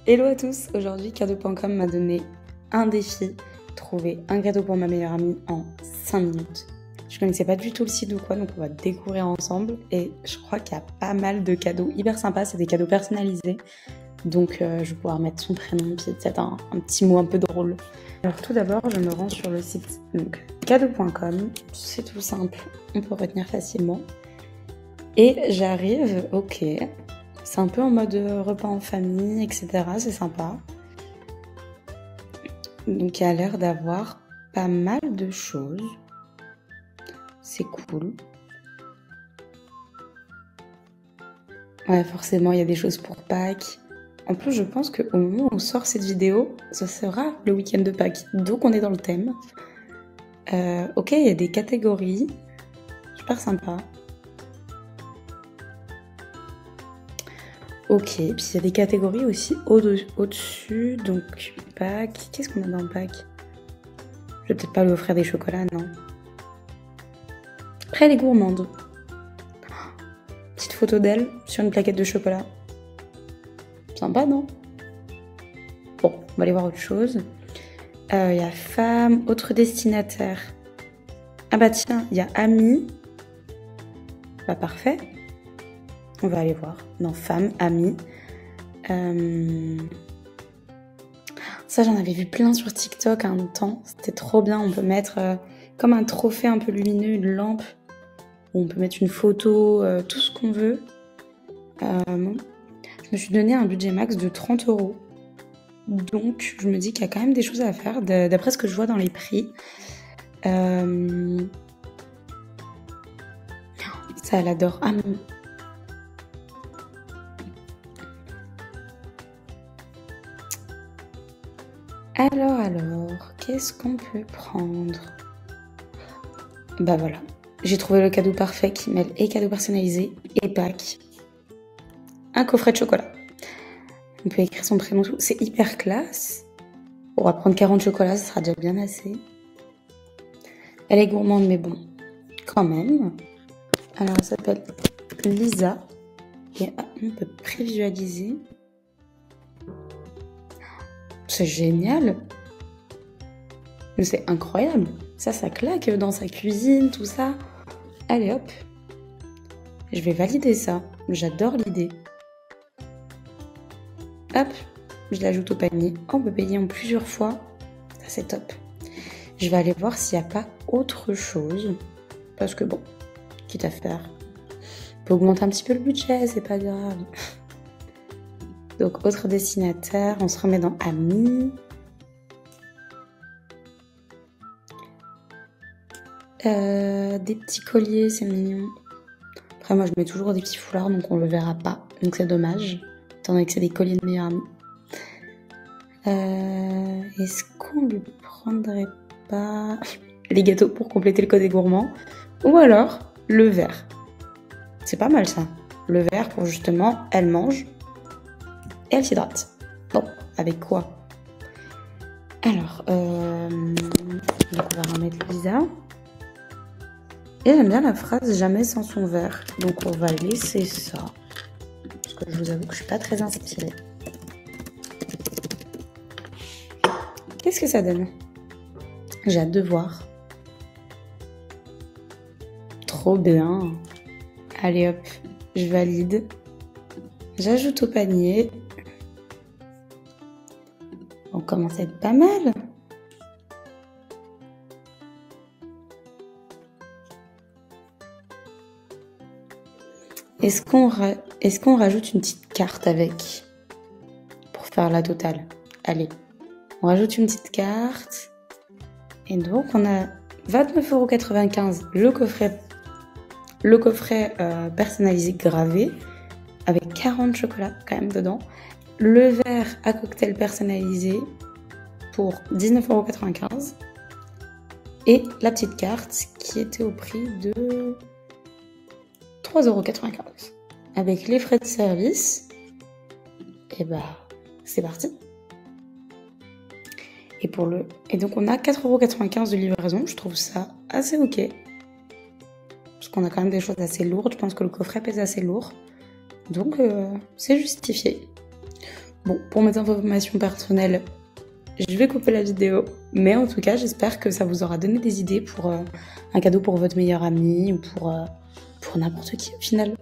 Hello à tous, aujourd'hui cadeau.com m'a donné un défi, trouver un cadeau pour ma meilleure amie en 5 minutes. Je connaissais pas du tout le site ou quoi, donc on va découvrir ensemble et je crois qu'il y a pas mal de cadeaux hyper sympas, c'est des cadeaux personnalisés. Donc je vais pouvoir mettre son prénom, puis peut-être un petit mot un peu drôle. Alors tout d'abord, je me rends sur le site donc cadeau.com, c'est tout simple, on peut retenir facilement. Et j'arrive, ok, c'est un peu en mode repas en famille, etc. C'est sympa. Donc il y a l'air d'avoir pas mal de choses. C'est cool. Ouais, forcément, il y a des choses pour Pâques. En plus, je pense qu'au moment où on sort cette vidéo, ce sera le week-end de Pâques. Donc on est dans le thème. Ok, il y a des catégories. Super sympa. Ok, puis il y a des catégories aussi au-dessus, donc Pâques. Qu'est-ce qu'on a dans Pâques? Je vais peut-être pas lui offrir des chocolats, non. Après, elle est gourmande. Petite photo d'elle sur une plaquette de chocolat. Sympa, non? Bon, on va aller voir autre chose. Il y a femme, autre destinataire. Ah bah tiens, il y a ami. Bah parfait. On va aller voir. Non, femme, ami. Ça, j'en avais vu plein sur TikTok à un temps. C'était trop bien. On peut mettre comme un trophée un peu lumineux, une lampe. Où on peut mettre une photo, tout ce qu'on veut. Je me suis donné un budget max de 30 €. Donc, je me dis qu'il y a quand même des choses à faire, d'après ce que je vois dans les prix. Ça, elle adore. Ah, alors, qu'est-ce qu'on peut prendre? Bah voilà, j'ai trouvé le cadeau parfait qui mêle et cadeau personnalisé et Pâques. Un coffret de chocolat. On peut écrire son prénom, c'est hyper classe. On va prendre 40 chocolats, ça sera déjà bien assez. Elle est gourmande, mais bon, quand même. Alors, elle s'appelle Lisa. Et on peut prévisualiser. C'est génial. Mais c'est incroyable. Ça claque dans sa cuisine, tout ça. Allez, hop. Je vais valider ça. J'adore l'idée. Hop, je l'ajoute au panier. On peut payer en plusieurs fois. Ça, c'est top. Je vais aller voir s'il n'y a pas autre chose. Parce que bon, quitte à faire. On peut augmenter un petit peu le budget, c'est pas grave. Donc, autre destinataire. On se remet dans Amis. Des petits colliers, c'est mignon. Après, moi, je mets toujours des petits foulards, donc on le verra pas. Donc, c'est dommage. Étant donné que c'est des colliers de meilleure amie. Est-ce qu'on lui prendrait pas les gâteaux pour compléter le côté gourmand? Ou alors, le verre. C'est pas mal, ça. Le verre pour, justement, elle mange et elle s'hydrate. Bon, avec quoi? Alors, donc on va remettre Lisa. Et j'aime bien la phrase « jamais sans son verre ». Donc on va laisser ça. Parce que je vous avoue que je suis pas très inspirée. Qu'est-ce que ça donne? J'ai hâte de voir. Trop bien. Allez hop, je valide. J'ajoute au panier. On commence à être pas mal. Est-ce qu'on rajoute une petite carte avec? Pour faire la totale. Allez, on rajoute une petite carte. Et donc, on a 29,95 € le coffret personnalisé gravé, avec 40 chocolats quand même dedans. Le verre à cocktail personnalisé pour 19,95 €. Et la petite carte qui était au prix de 3,95 €. Avec les frais de service, et bah, c'est parti. Et donc on a 4,95 € de livraison, je trouve ça assez ok. Parce qu'on a quand même des choses assez lourdes, je pense que le coffret pèse assez lourd. Donc c'est justifié. Bon, pour mes informations personnelles, je vais couper la vidéo, mais en tout cas, j'espère que ça vous aura donné des idées pour un cadeau pour votre meilleur ami ou pour n'importe qui au final.